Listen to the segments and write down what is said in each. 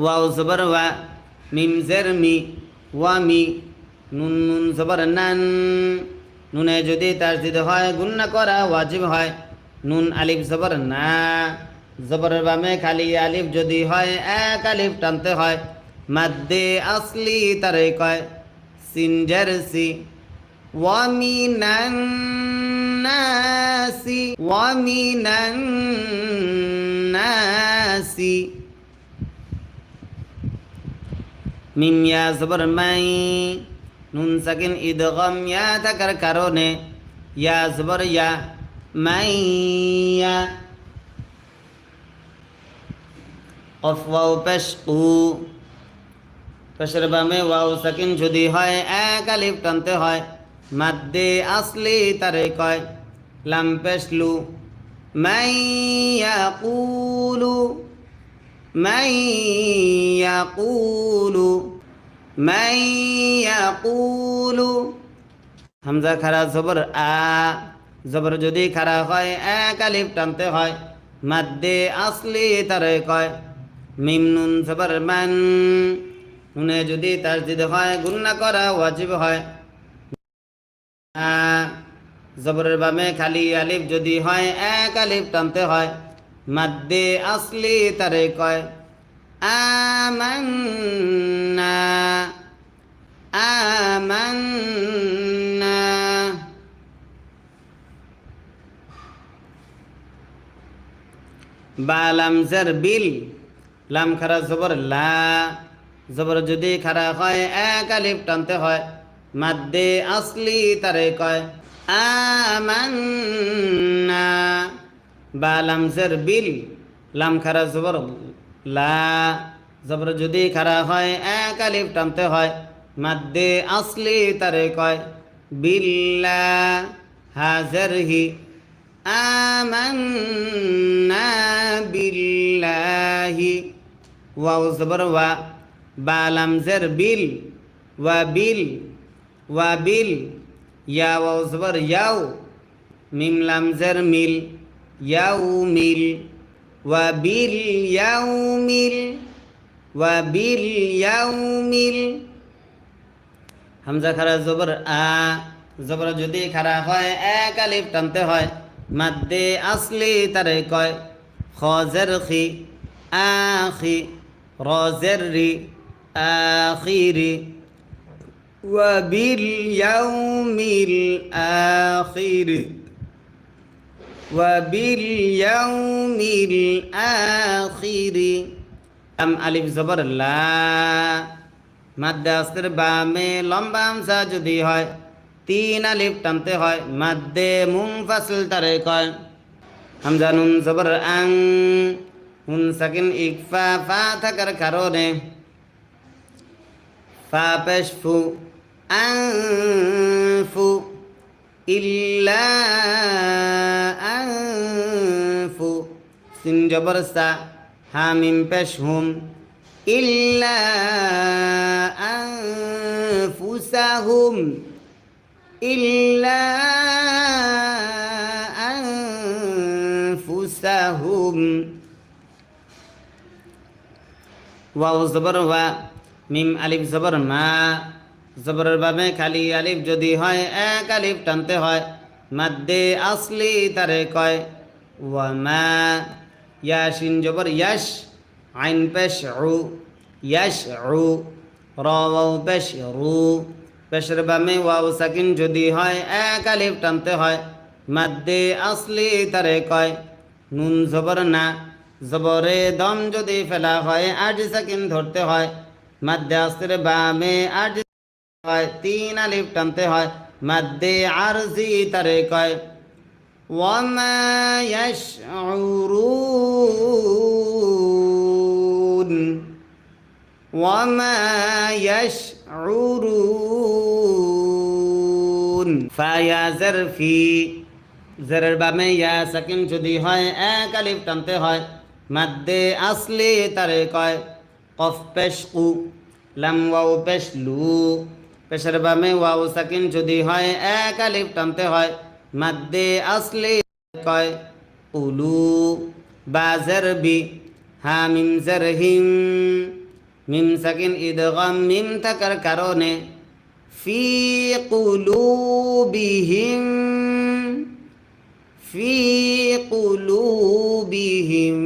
Wow জবর ওয়া, মিম জের মি, ওয়া মি, নুন নুন জবর নান, নুনে যদি তাসদিদ হয় গুন্না করা ওয়াজিব হয়। নুন আলিফ জবর না, জবরের বামে খালি আলিফ যদি হয় এক আলিফ টানতে হয়। মাদ্দে আসলি তারে কয় সিন জের সি, ওয়ামিনান নাসি, ওয়ামিনান নাসি। মিম ইয়া জবর মাই, নুন সাকিন ইদগম ইয়া থাকার কারণে ইয়া জবর ইয়া, মাইয়া। কফ ওয়াও পেশ কু, পেশের বামে ওয়াও সাকিন যদি হয় এক আলিফ টানতে হয়। মাদ্দে আসলি তারে কয় লাম পেশ লু, মাইয়া কুলু, মাইয়া কুলু, মাইয়া কুলু। হামজা খারা জবর আ, জবর যদি খারা হয় এক আলিফ টানতে হয়। মাদ্দে আসলি তারে কয় মিম নুন জবর মান, নুনে যদি তাসদিদ হয় গুন্না করা ওয়াজিব হয়। আ, জবরের বামে খালি আলিফ যদি হয় এক আলিফ টানতে হয়। মাদ্দে আসলি তারে কয় আমান্না, আমান্না। বা লাম জের বিল, লাম খারা জবর লা, জবর যদি খারা হয় এক আলিফ টানতে হয়। মাদ্দে আসলি তারে কয় আমান্না। বা লাম জের বিল, লাম খারা জবর লা, জবর যদি খারা হয় এক আলিফ টানতে হয়। মাদ্দে আসলি তারে কয় বিল্লাহ। হাজের হি, আমান্না বিল্লাহি। ওয়াও জবর ওয়া, বা লাম জের বিল, ওয়া বিল, ওয়া বিল। ইয়া ওয়াও জবর ইয়াও, মিম লাম জের মিল, ইয়াও মিল, ওয়া বিল ইয়াও মিল, ওয়া বিল ইয়াও মিল। হামজা খারা জবর আ, জবর যদি খারা হয় এক আলিফ টানতে হয়। মাদ্দে আসলি তারে কয় খজের খি, আখি, রজের রি, আখিরি। ওয়াবিল ইয়াউমিল আখিরি, ওয়াবিল ইয়াউমিল আখিরি। আম আলিফ জবর লা, মাদ্দে আস্তের বামে লম্বা হামজা যদি হয় তিন আলিফ টানতে হয়। মাদ্দে মুনফাসিল তারে কয় হামজা নুন জবর আং, নুন সাকিন ইকফা ফা থাকার কারণে ফা পেশ ফু, আনফু, ইল্লা আনফু। সিন জবর সা, হামিম পেশ হুম, ইল্লা আনফুসাহুম, ইল্লা আনফুসাহুম। ওয়াও জবর ওয়া, মিম আলিফ জবর মা, জবরের বামে খালি আলিফ যদি হয় এক আলিফ টানতে হয়। মাদ্দে আসলি তারে কয় ওয়া মা। ইয়াসিন জবর ইয়াশ, আইন পেশ উ, ইয়াশ উ, র ওয়াও পেশ রু, পেশের বামে ওয়াও সাকিন যদি হয় এক আলিফ টানতে হয়। মাদ্দে আসলি তারে কয় নুন জবর না, জবরে দম যদি ফেলা হয় আট সাকিন ধরতে হয়। মাদ্দে আসতের বামে আট হয় তিন আলিফ টানতে হয়। মাদ্দে আরজি তারে কয় ওয়ামা ইয়াশউরুন, ওয়ামা ইয়াশউরুন। ফায়া জারফি, জেরের বামে ইয়া সাকিন যদি হয় এক আলিফ টানতে হয়। মাদ্দে আসলি তারে কয় কফ পেশ কু, লাম ওয়াও পেশ লু, পেশের বামে ওয়াও সাকিন যদি হয় এক আলিফ টানতে হয়। মাদ্দে আসলি কয় উলু। বা জের বি, হামিম জের হিম, মিম সাকিন ইদগাম মিম থাকার কারণে ফি কুলুবিহিম, ফি কুলুবিহিম,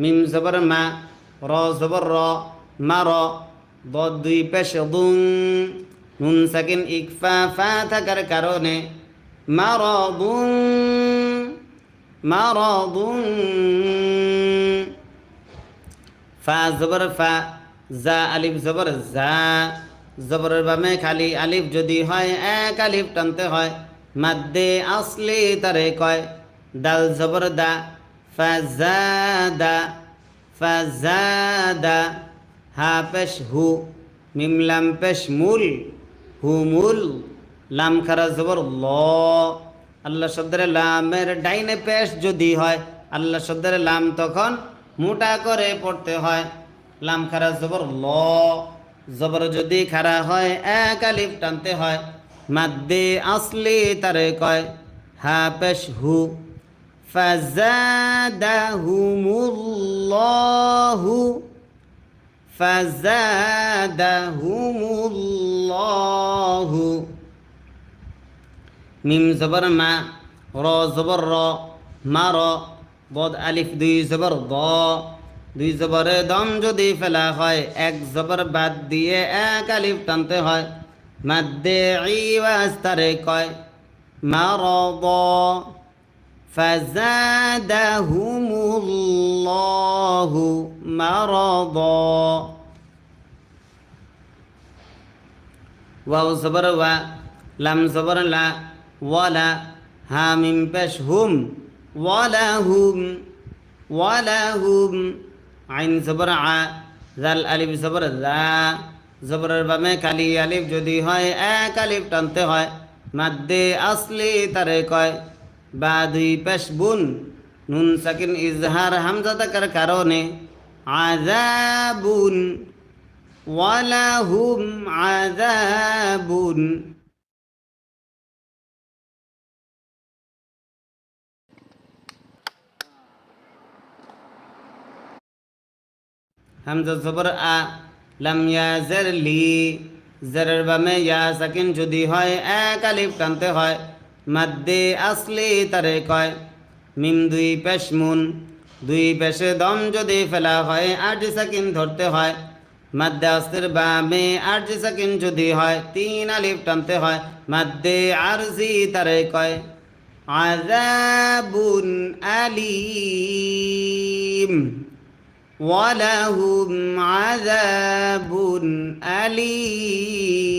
মিম জবর মা, র জবর র, মা র, দ দুই পেশ দুন, নুন সাকিন ইকফা ফা থাকার কারণে মারাদুন, মারাদুন, ফা জবর ফা, জা আলিফ জবর জা, জবরের বামে খালি আলিফ যদি হয় এক আলিফ টানতে হয়, মাদ্দে আসলি তারে কয়। দাল জবর দা, ফাজাদা, ফাজাদা, হা পেশ হু, মিম লাম পেশ মুল, হুমুল, লাম খারা জবর ল, আল্লাহ শব্দের লামের ডাইনে পেশ যদি হয়, আল্লাহ শব্দের লাম তখন মোটা করে পড়তে হয়। লাম খারা জবর ল, জবর যদি খারা হয় এক আলিফ টানতে হয়, মাদ্দে আসলি তারে কয়। হা পেশ হু, ফাজাদাহুমুল্লাহু, ফাজাদাহুমুল্লাহু, মিম জবর মা, র জবর র, মা র, বদ আলিফ দুই জবর দ, দুই জবরে দম যদি ফেলা হয় এক জবর বাদ দিয়ে এক আলিফ টানতে হয়, মাদ্দে ইওয়াজ তারে কয়। মারদ, ফাজাদাহুমুল্লাহু মারদ, ওয়াও জবর ওয়া, লাম জবর লা, ওয়ালা, হা মিম পেশ হুম, ওয়ালাহুম, ওয়ালাহুম, আইন জবর আ, জাল আলিফ জবর জা, জবরের বামে খালি আলিফ যদি হয় এক আলিফ টানতে হয়, মাদ্দে আসলি তারে কয়। বা দুই পেশ বুন, নুন সাকিন ইজহার হামজা থাকার কারণে আযাবুন, ওয়ালাহুম আযাবুন। হামজা জবর আ, লাম ইয়াজার লি, জারের বামে ইয়া সাকিন যদি হয় এক আলিফ টানতে হয়, মাদ্দে আসলি তারে কয়। মিম দুই পেশ মুন, দুই পেশে দম যদি ফেলা হয় আট সাকিন ধরতে হয়, মাদ্দে আসলির বামে আট সাকিন যদি হয় তিন আলিফ টানতে হয়, মাদ্দে আরজি তারে কয়। আযাবুন আলীম, ওয়ালাহুম আযাবুন আলীম।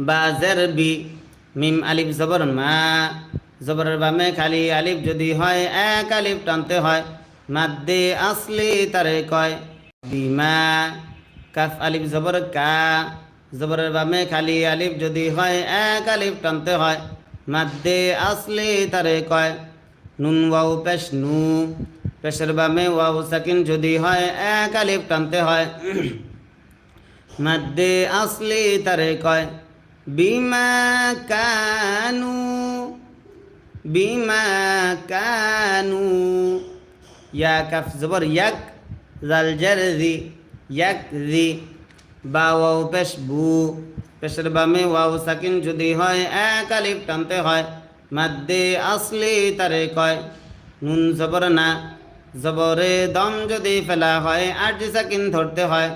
বা জের বি, মিম আলিফ জবর মা, জবরের বামে খালি আলিফ যদি হয় এক আলিফ টানতে হয়, মাদ্দে আসলি তারে কয়। বিমা, কাফ আলিফ জবর কা, জবরের বামে খালি আলিফ যদি হয় এক আলিফ টানতে হয়, মাদ্দে আসলি তারে কয়। নুন ওয়াও পেশ নু, পেশের বামে ওয়াও সাকিন যদি হয় এক আলিফ টানতে হয়, মাদ্দে আসলি তারে কয়। বিমা কানু, বিমা কানু, ইয়া কাফ জবর ইয়াক, জাল জার জি, ইয়াক জি, বা ওয়াও পেশ বু, পেশের বামে ওয়াও সাকিন যদি হয় এক আলিফ টানতে হয়, মাদ্দে আসলি তারে কয়। নুন জবর না, জবরে দম যদি ফেলা হয় আট সাকিন ধরতে হয়,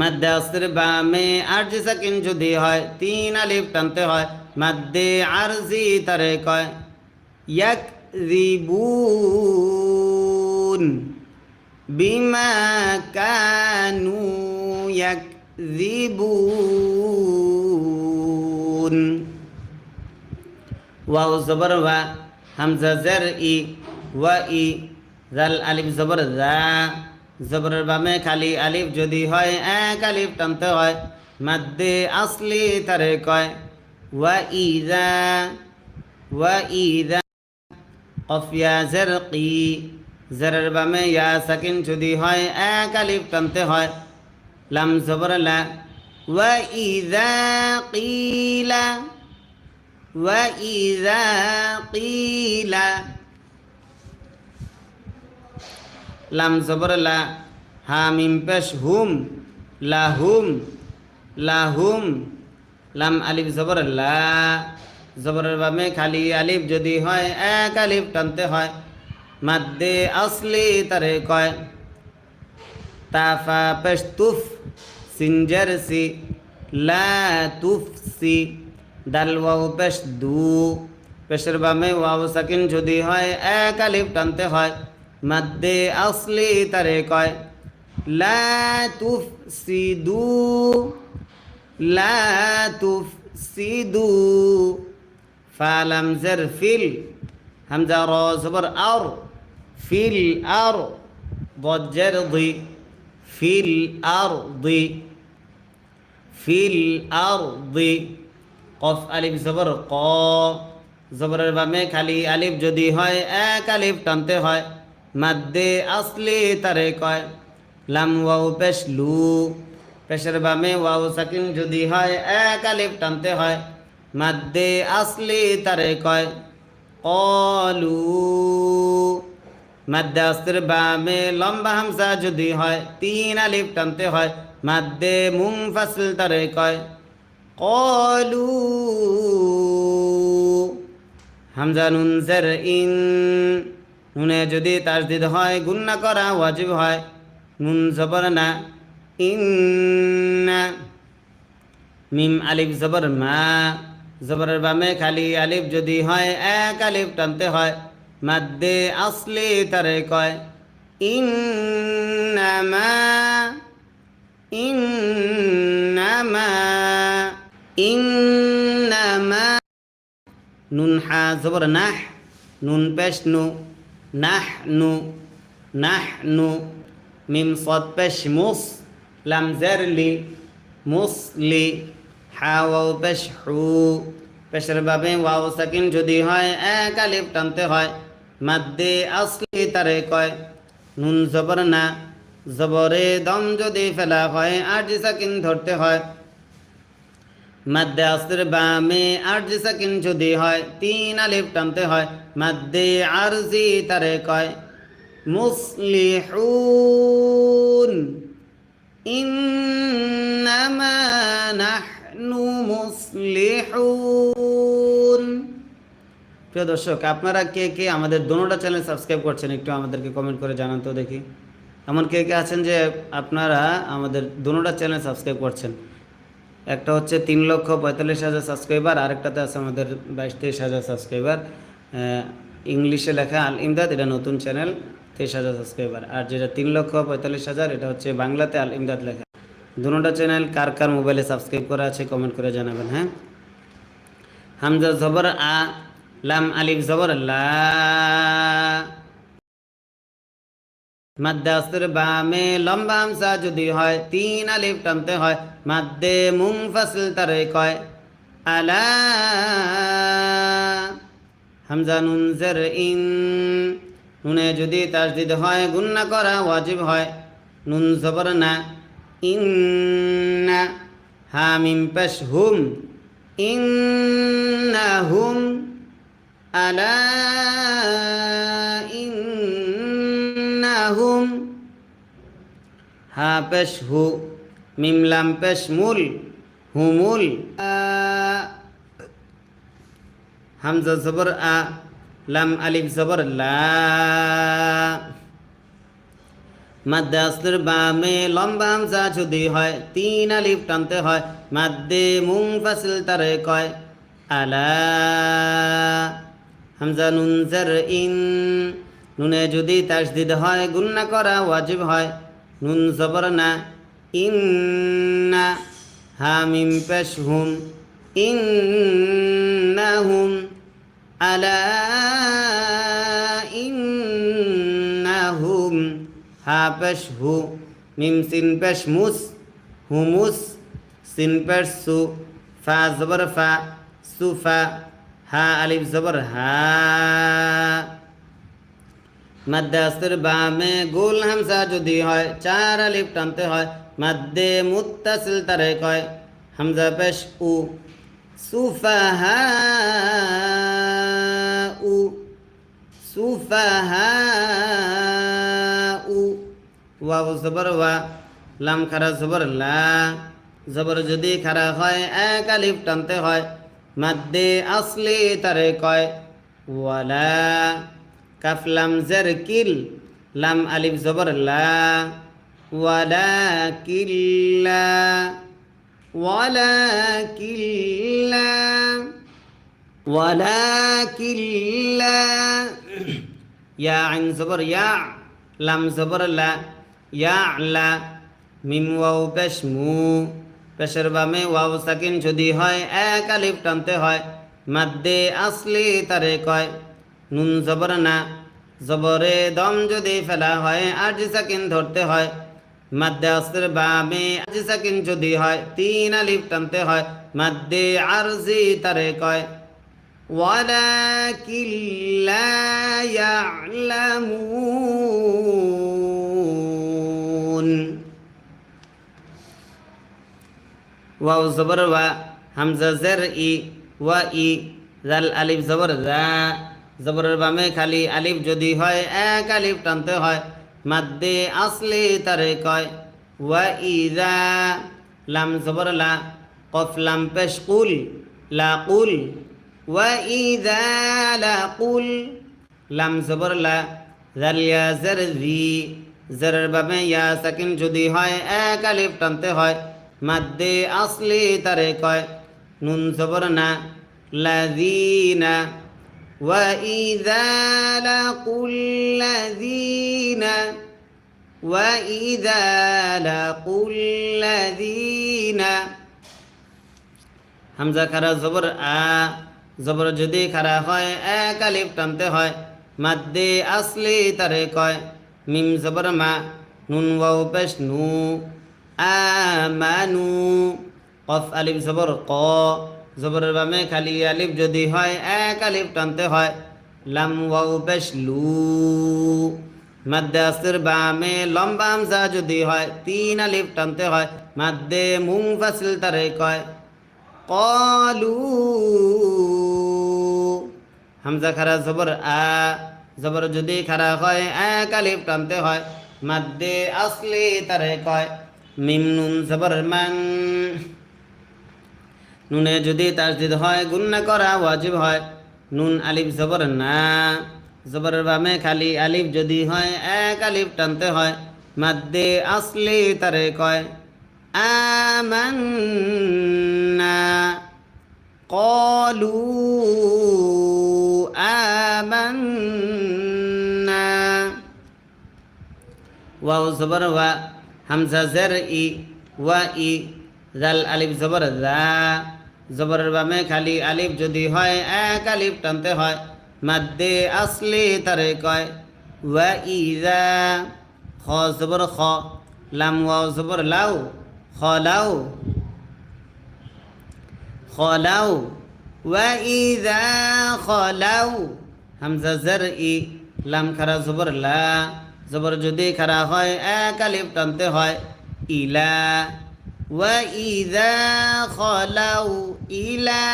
মাদ্দে আসলির বামে আট সাকিন যদি হয় তিন আলিফ টানতে হয়, মাদ্দে আরজি তারে কয়। ইয়াকযিবুন, বিমা কানু ইয়াকযিবুন। ওয়াও জবর ওয়া, হামজা জের ই, ওয়া ই, জাল আলিফ জবর জা, জবরের বামে খালি আলিফ যদি হয় এক আলিফ টানতে হয়, মাদ্দে আসলি তারে কয়। ওয়া ইযা, ওয়া ইযা, কফ ইয়া জের কি, জেরের বামে ইয়া সাকিন যদি হয় এক আলিফ টানতে হয়, লাম জবর লা, ওয়া ইযা কিলা, ওয়া ইযা কিলা, লাম জবর লা, হা মিম পেশ হুম, লাহুম, লাহুম। লাম আলিফ জবর লা, জবরের বামে খালি আলিফ যদি হয় এক আলিফ টানতে হয়, মাদ্দে আসলি তারে কয়। তাফা পেশ তুফ, সিনজার সি, লা তুফসি। দাল ওয়াও পেশ দু, পেশের বামে ওয়াও সাকিন যদি হয় এক আলিফ টানতে হয়, মাদ্দে আসলি তারে কয়। লা তুফসিদু, লা তুফসিদু। ফালাম জার ফিল, হামজা র জবর আর, ফিল আর। বজ্জের দি, ফিল আর দি, ফিল আর দি। কফ আলিফ জবর ক, জবরের বামে খালি আলিফ যদি হয় এক আলিফ টানতে হয়, মাদ্দে আসলি তারে কয়। লাম ওয়াও পেশ লু, পেশের বামে ওয়াও সাকিন যদি হয় এক আলিফ টানতে হয়, মাদ্দে আসলি তারে কয়। কলু, মাদ্দে আসলির বামে লম্বা হামজা যদি হয় তিন আলিফ টানতে হয়, মাদ্দে মুনফাসিল তারে কয়। কলু, হামজা নুন জের ইন, নুনে যদি তাসদিদ হয় গুন্না করা ওয়াজিব হয়, নুন জবর না, ইন্না। মিম আলিফ জবর মা, জবরের বামে খালি আলিফ যদি হয় এক আলিফ টানতে হয়, মাদ্দে আসলি তারে কয়। ইন্নামা, ইন্নামা, ইন্নামা। নুন হা জবর নাহ, নুন পেশ নু, নাহ নু, নাহ নু। মিম সদ পেশ মুস, লাম জের লি, মুসলি। হা ওয়াও পেশ হু, পেশের বাবে ওয়াও সাকিন যদি হয় এক আলিফ টানতে হয়, মাদ্দে আসলি তারে কয়। নুন জবর না, জবরে দম যদি ফেলা হয় আরজি সাকিন ধরতে হয়, মাদ্দে আসলির বামে আরজি সাকিন যদি হয় তিন আলিফ টানতে হয়, মাদ্দে আরজি তারে কয়। মুসলিহুন, ইন্নামা নাহনু মুসলিহুন। প্রিয় দর্শক, আপনারা কে কে আমাদের দোনোটা চ্যানেল সাবস্ক্রাইব করছেন একটু আমাদেরকে কমেন্ট করে জানান তো দেখি। এমন কে কে আছেন যে আপনারা আমাদের দোনোটা চ্যানেল সাবস্ক্রাইব করছেন? একটা হচ্ছে 3,45,000 সাবস্ক্রাইবার, আরেকটাতে আছে আমাদের 22-23,000 সাবস্ক্রাইবার। ইংলিশে লেখা আল ইমদাদ, এটা নতুন চ্যানেল, 23,000 সাবস্ক্রাইবার। আর যেটা 3,45,000 এটা হচ্ছে বাংলাতে আল ইমদাদ লেখা। দুটোটা চ্যানেল কার কার মোবাইলে সাবস্ক্রাইব করা আছে কমেন্ট করে জানাবেন। হ্যাঁ, হামজা জবর আ, লাম আলিফ জবর লা, মাদ্দে আসলির বামে লম্বা হামজা যদি হয় তিন আলিফ টানতে হয়, মাদ্দে মুনফাসিল তারে কয়। আলা, হামজা নুন জের ইন, নুনে যদি তাসদিদ হয় গুন্না করা ওয়াজিব হয়, নুন জবর না, ইন্না। হা মিম পেশ হুম, ইন্নাহুম। আলা ইন্নাহুম। হা পেশ হু, মিম লাম পেশ মুল, হুমুল। হামজা জবর আ, লাম আলিফ জবর লা, মাদ্দে আসলির বামে লম্বা হামজা যদি হয় তিন আলিফ টানতে হয়, মাদ্দে মুনফাসিল তারে কয়। আলা, হামজা নুন জের ইন, নুনে যদি তাসদিদ হয় গুন্না করা ওয়াজিব হয়, নুন জবর না, ইন্না। হা মিম পেশ হুম, ইন্নাহুম। আলা ইন্নাহুম। হা পেশ হু, মিম সিন পেশ মুস, হুমুস। সিন পেশ সু, ফা জবর ফা, সুফা। হা আলিফ জবর হা, মাদ্দে আসলির বামে গোল হামজা যদি হয় চার আলিফ টানতে হয়, মাদ্দে মুত্তাসিল তারে কয়। হামজা পেশ উ, সুফাহা উ, সুফাহা উ। ওয়াও জবর ওয়া লাম খারা জবর লা জবর যদি খারা হয় এক আলিফ টানতে হয় মাদ্দে আসলি তারে কয় ওয়ালা কাফ লাম জের কিল লাম আলিফ জবর লা ওয়ালা কিল্লা ওয়ালা কিল্লা ولكن لا يا عين زبر يا لام زبر لا يا لا মিম ওয়াও পেশ মু পেশের বামে ওয়াও সাকিন যদি হয় এক আলিফ টানতে হয় মাদ্দে আসলি তারে কয় নুন জবর না জবরে দম যদি ফেলা হয় আরজি সাকিন ধরতে হয় মাদ্দে আসলের বামে আরজি সাকিন যদি হয় তিন আলিফ টানতে হয় মাদ্দে আরজি তারে কয় ولكن لا يعلمون واو زبر و হামজা জের ই ওয়া ই জাল আলিফ জবর যা জবরের বামে খালি আলিফ যদি হয় এক আলিফ টানতে হয় মাদ্দে আসলি তারে কয় ওয়া ইযা লাম জবর লা কফ লাম পেশ কুল লা কুল وإذا لقل لم زبر لا ذل يا زر ذي زر بابে ইয়া সাকিন যদি হয় এক আলিফ টানতে হয় মাদ্দে আসলি তারে কয় নুন জবর না লাযিনা وإذا لقل الذين وإذا لقل الذين হামজা খারা জবর আ জবর যদি খারা হয় এক আলিফ টানতে হয় মাদ্দে আসলি তারে কয় মিম জবর মা নুন ওয়াও পেশ নু আমানু কফ আলিফ জবর ক জবরের বামে খালি আলিফ যদি হয় এক আলিফ টানতে হয় লাম ওয়াও পেশ লু মাদ্দে আসলির বামে লম্বা হামজা যদি হয় তিন আলিফ টানতে হয় মাদ্দে মুনফাসিল তারে কয় قالوا হামজা খারা জবর আ জবর যদি খারা হয় এক আলিফ টানতে হয় মাদ্দে আসলি তারে কয় মিম নুন জবর মান নুনে যদি তাসদিদ হয় গুন্না করা ওয়াজিব হয় নুন আলিফ জবর না জবরের বামে খালি আলিফ যদি হয় এক আলিফ টানতে হয় মাদ্দে আসলি তারে কয় آمنا قالوا آمنا واو زبر و হামজা জের ই ওয়া ই জাল আলিফ জবর যা জবরের বামে খালি আলিফ যদি হয় এক আলিফ টানতে হয় মাদ্দে আসলি তারে কয় ওয়া ইযা খ জবর খ লাম ওয়াও জবর লাউ خلو خلو وإذا خلو হামজা জের ই লাম খারা জবর লা জবর যদি খারা হয় এক আলিফ টানতে হয় ইলা وإذا خلو ইলা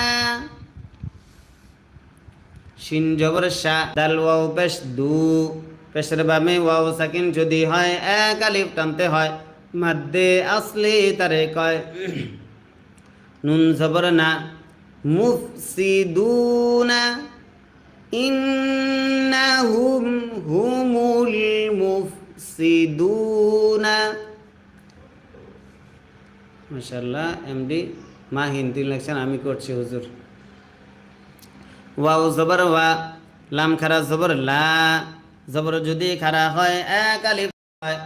শিন জবর শা দাল ওয়াও পেশ দু পেশের বামে ওয়াও সাকিন যদি হয় এক আলিফ টানতে হয় মাদ্দে আসলি তারে কয় নুন জবর না মুফসিদুনা ইন্নাহুম হুমুল মুফসিদুনা মাশাআল্লাহ এমডি মা হিন্দি লেকচার আমি করছি হুজুর ওয়াও জবর ওয়া লাম খারা জবর লা জবর যদি খারা হয় এক আলিফ হয়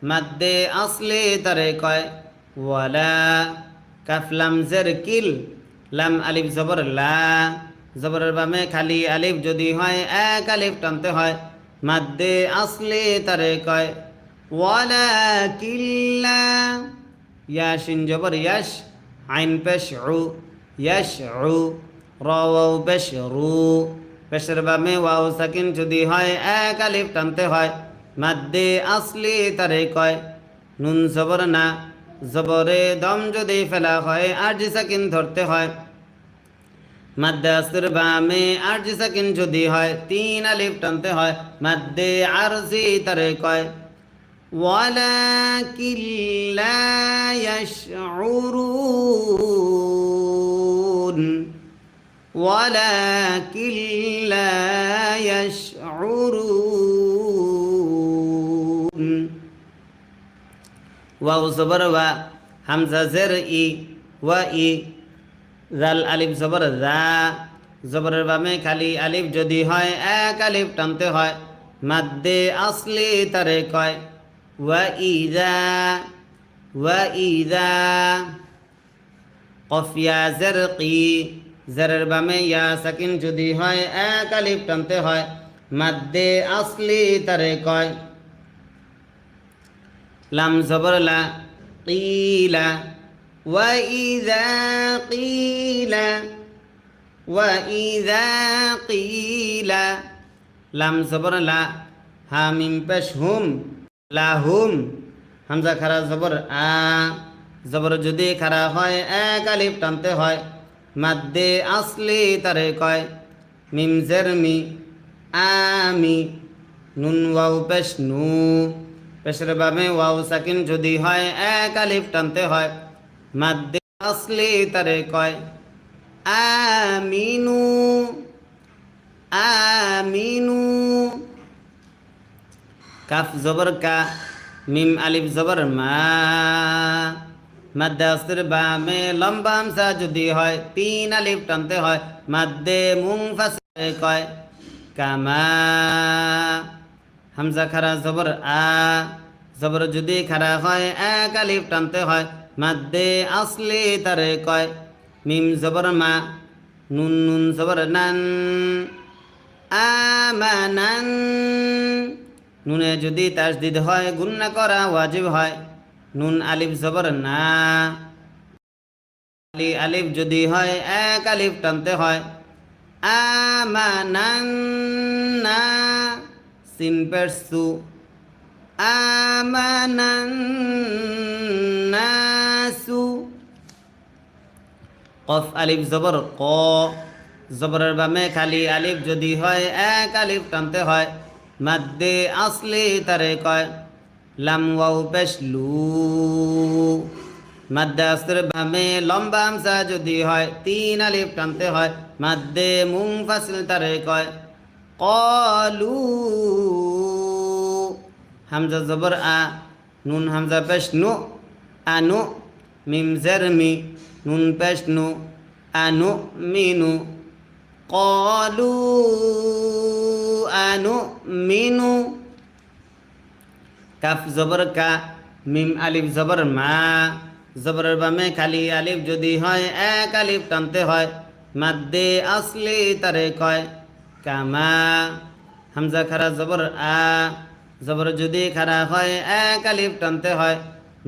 মাদ্দে আসলি তারে কয় ওয়ালা কাফ লাম জের কিল লাম আলিফ জবর লা জবরের বামে খালি আলিফ যদি হয় এক আলিফ টানতে হয় মাদ্দে আসলি তারে কয় ওয়ালা কিল্লা ইয়া শিন জবর ইয়াশ আইন পেশ উ ইয়াশ উ র ওয়াও পেশ রু পেশের বামে ওয়াও সাকিন যদি হয় এক আলিফ টানতে হয় মাদ্দে আসলি তারে কয় নুন জবর না জবরে দম যদি ফেলা হয় আরজি সাকিন ধরতে হয় মাদ্দে আসলির বামে আরজি সাকিন যদি হয় তিন আলিফ টানতে হয় মাদ্দে আরজি তারে কয় ولكن لا يشعرون ولكن لا يشعرون واو زبر و হামজা জের ই ওয়া ই জাল আলিফ জবর জা জবরের বামে খালি আলিফ যদি হয় এক আলিফ টানতে হয় মাদ্দে আসলি তারে কয় ওয়া ইযা কফ ইয়া জের কি জেরের বামে ইয়া সাকিন যদি হয় এক আলিফ টানতে হয় মাদ্দে আসলি তারে কয় লাম জবর লা قيل وإذا قيل وإذا قيل لام زبر لا ها ميم পেশ হুম লাহুম হামজা খারা জবর আ জবর যদি খারা হয় এক আলিফ টানতে হয় মাদ্দে আসলি তারে কয় মিম জের মি আমি নুন ওয়াও পেশ নু পেশের বামে ওয়াও সাকিন যদি হয় এক আলিফ টানতে হয় মাদ্দে আসলি তারে কয় আমিনু আমিনু কাফ জবর কা মিম আলিফ জবর মা মাদ্দে আসলির বামে লম্বা হামজা যদি হয় তিন আলিফ টানতে হয় মাদ্দে মুনফাসিল কয় কামা হামজা খারা জবর আ জবর যদি খারা হয় এক আলিফ টানতে হয় মাদ্দে আসলি তারে কয় মিম জবর মা নুন নুন জবর নান আমানান নুনে যদি তাসদিদ হয় গুন্না করা ওয়াজিব হয় নুন আলিফ জবর না আলিফ যদি হয় এক আলিফ টানতে হয় আমানান না সিন পেরসু আমানান নাসু কফ আলিফ জবর ক জবরের বামে খালি আলিফ যদি হয় এক আলিফ টানতে হয় মাদ্দে আসলি তারে কয় লাম ওয়াও পেশ লু মাদ্দে আসলির বামে লম্বা হামজা যদি হয় তিন আলিফ টানতে হয় মাদ্দে মুনফাসিল তারে কয় কলু হামজা জবর আ নুন হামজা পেশ নু আনু মিম জের মি নুন পেশ নু আনু মিনু কলু আনু মিনু কাফ জবর কা মিম আলিফ জবর মা জবরের বামে খালি আলিফ যদি হয় এক আলিফ টানতে হয় মাদ্দে আসলি তারে কয় কামা হামজা খারা জবর আ জবর যদি খারা হয় এক আলিফ টানতে হয়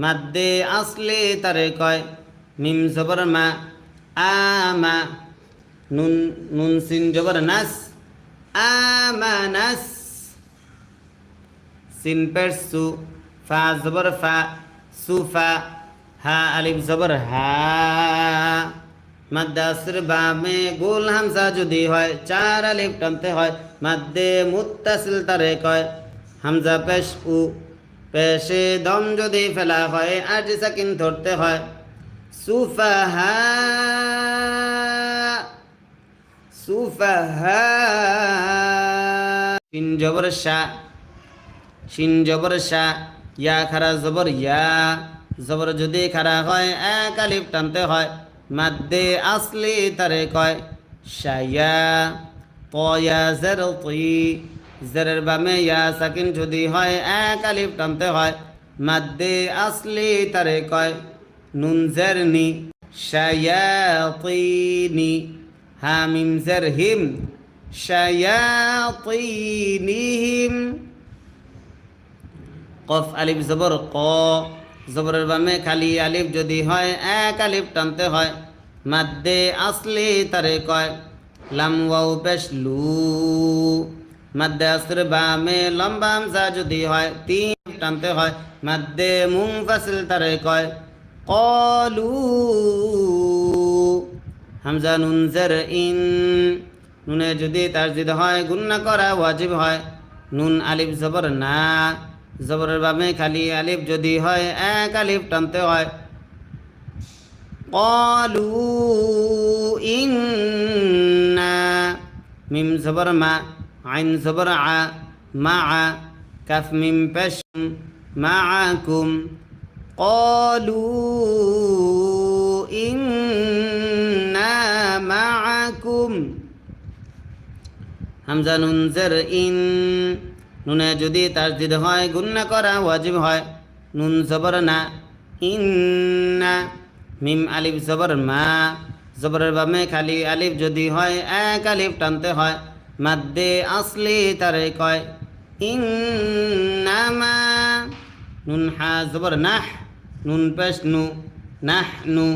মাদ্দে আসলি তারে কয় মিম জবর মা আমা নুন নুন সিন জবর নাস আমানাস সিন পেশ সু ফা জবর ফা সুফা হা আলিফ জবর হা মাদ্দে আসর বামে গোল হামজা যদি হয় চার আলিফ টানতে হয় মাদ্দে মুত্তাসিল তারে কয় হামজা পেশ উ পেশে দম যদি ফেলা হয় আট সাকিন ধরতে হয় সুফাহা সুফাহা শিন জবর শা শিন জবর শা ইয়া খারা জবর ইয়া জবর যদি খারা হয় এক আলিফ টানতে হয় মাদ্দে আসলি তারে কয় শায়া তয়া জের তুই জেরের বামে ইয়া সাকিন যদি হয় এক আলিফ টানতে হয় মাদ্দে আসলি তারে কয় নুন জের নি শায়াতিনি হা মিম জের হিম শায়াতিনিহিম কফ আলিফ জবর ক জবরের বামে খালি আলিফ যদি হয় এক আলিফ টানতে হয় মাদ্দে আসলি তারে কয় লাম ওয়াও পেশ লু মাদ্দে আসর বামে লম্বা হামজা যদি হয় তিন টানতে হয় মাদ্দে মুনফাসিল তারে কয় কলু হামজা নুন জের ইন নুনে যদি তাসদিদ হয় গুন্না করা ওয়াজিব হয় নুন আলিফ জবর না জবরের বামে খালি আলিফ যদি হয় এক আলিফ টানতে হয় ক্বালু ইন্না মিম জবর মা আইন জবর আ মা কাফ মিম পেশ মাআকুম قالوا إنا معكم হামজা নুন জের ইন নুনে যদি তাসদিদ হয় গুন্না করা ওয়াজিব হয় নুন জবর না ইন্না মিম আলিফ জবর মা জবরের বামে খালি আলিফ যদি হয় এক আলিফ টানতে হয় মাদ্দে আসলি তারে কয় ইন্নামা নুন হা জবর নাহ নুন পেশ নু নাহনু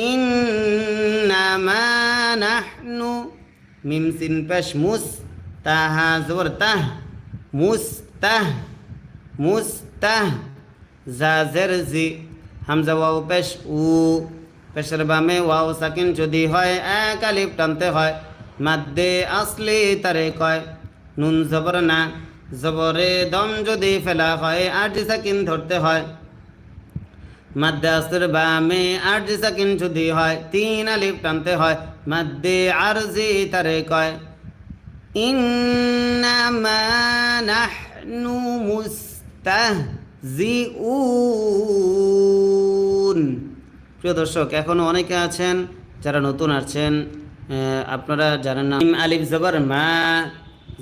ইন্নামা নাহনু মিম সিন পেশ মুস তাহা জবর তাহ মুস্তাহ মুস্তাহ জাজের জি হামজা ওয়াও পেশ উ পেশের বামে ওয়াও সাকিন যদি হয় এক আলিফ টানতে হয় মাদ্দে আসলি তারে কয় নুন জবর না জবরে দম যদি ফেলা হয় আরজি সাকিন ধরতে হয় মাদ্দে আসর বামে আরজি সাকিন যদি হয় তিন আলিফ টানতে হয় মাদ্দে আরজি তারে কয় ইন্নামা নাহনু মুস্তাহজিউন। প্রিয় দর্শক, এখনো অনেকে আছেন যারা নতুন আছেন, আপনারা জানেন না আলিফ জবর মা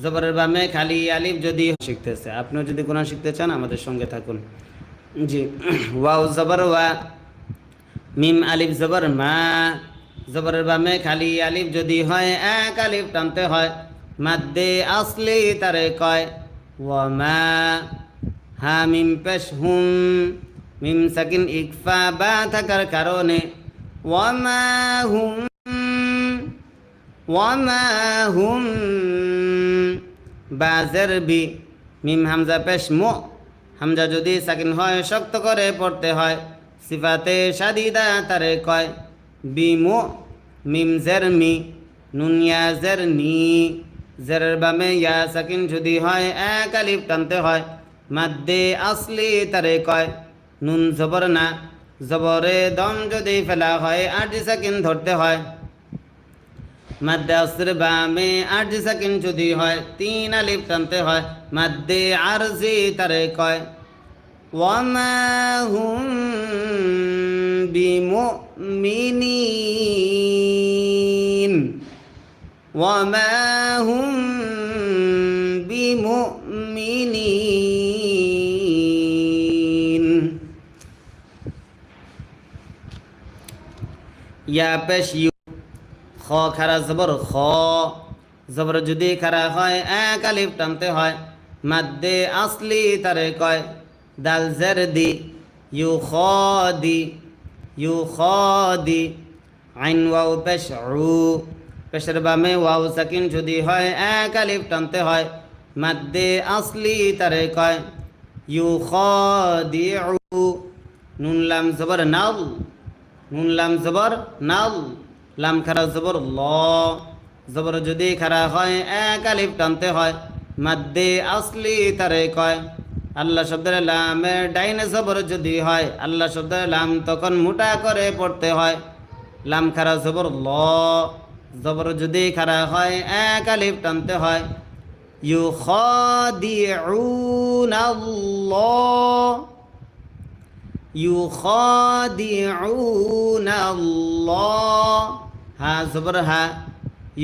জবরের বামে খালি আলিফ যদি শিখতেছে, আপনিও যদি কোরআন শিখতে চান আমাদের সঙ্গে থাকুন। জি, ওয়াও জবর ওয়া মিম আলিফ জবর মা জবরের বামে খালি আলিফ যদি হয় এক আলিফ টানতে হয় মাদ্দে আসলি তারে কয় ওয়ামা হা মিম পেশ হুম মিম সাকিন ইকফা বা থাকার কারণে ওয়ামা হুম ওয়ামা হুম বাজের বি মিম হামজা পেশ মু হামজা যদি সাকিন হয় শক্ত করে পড়তে হয় সিফাতে শাদিদা তারে কয় বিমু মিম জের মি নুন ইয়া জের নি জেরের বামে ইয়া সাকিন যদি হয় এক আলিফ টানতে হয় মাদ্দে আসলি তারে কয় নুন জবর না জবরে দম যদি ফেলা হয় আরজি সাকিন ধরতে হয় মাদ্দে আসর বামে আরজি সাকিন যদি হয় তিন আলিফ টানতে হয় মাদ্দে আরজি তারে কয় ওয়ামা হুম বিমুমিনিন ওয়ামা হুম বিমুমিনিন। ইয়া পেশ ইউ খ খারা জবর খ জবর যদি খারা হয় এক আলিফ টানতে হয় মাদ্দে আসলি তারে কয় দাল জের দি ইউ খাদি আইন ওয়াও পেশ উ পেশের বামে ওয়াও সাকিন যদি হয় এক আলিফ টানতে হয় মাদ্দে আসলি তারে কয় ইউ খাদিউ নুন লাম জবর নাল নুন লাম জবর নাল লাম খারা জবর ল জবর যদি খারা হয় এক আলিফ টানতে হয় মাদ্দে আসলি তারে কয় আল্লাহ শব্দের লামের ডাইনে জবর যদি হয় আল্লাহ শব্দের লাম তখন মোটা করে পড়তে হয় লাম খারা জবর ল জবর যদি খারা হয় এক আলিফ টানতে হয় ইউখাদিউনাল্লাহ হা জবর হা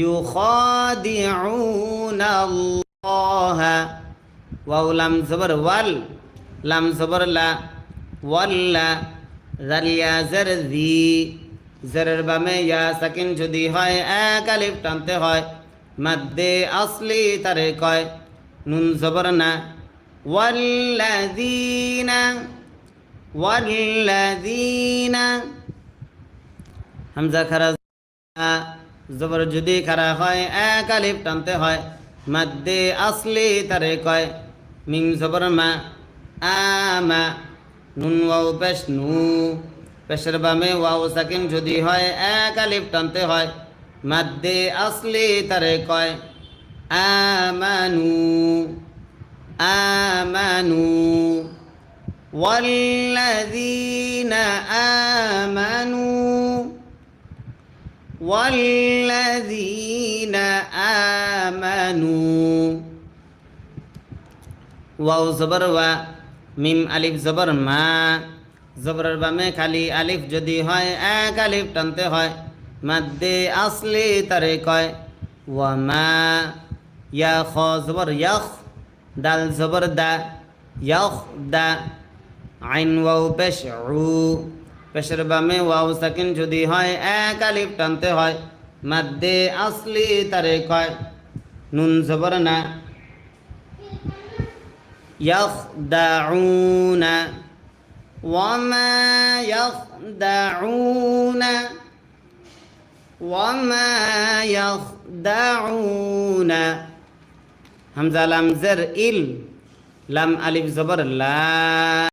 ইউখাদিউনাল্লাহ ওয়াও লাম জবর ওয়াল লাম জবর লা ওয়াল্লা জালিয়া জের জি জেরের বামে ইয়া সাকিন যদি হয় এক আলিফ টানতে হয় মাদ্দে আসলি তারে কয় নুন জবর না ওয়াল্লাযীনা হামজা খারা জবর যদি খারা হয় এক আলিফ টানতে হয় মাদ্দে আসলি তারে কয় মিম জবর মা আমা নুন ওয়াও পেশ নু পেশের বামে ওয়াও সাকিন যদি হয় এক আলিফ টানতে হয় মাদ্দে আসলি তারে কয় আমানু آمنوا والذين آمنوا والذين آمنوا ওয়াও জবর ওয়া মিম আলিফ জবর মা জবরের বামে খালি আলিফ যদি হয় এক আলিফ টানতে হয় মাদ্দে আসলি তারে কয় ওয়া মা ইয়া খ জবর ইয়াখ দাল জবর দা ইয়াখ দা আইন ওয়াও পেশ উ পেশের বামে ওয়াও সাকিন যদি হয় এক আলিফ টানতে হয় মাদ্দে আসলি তারে কয় নুন জবর না يخدعون وما يخدعون وما يخدعون همزة لام زر إل لام ألف زبر لا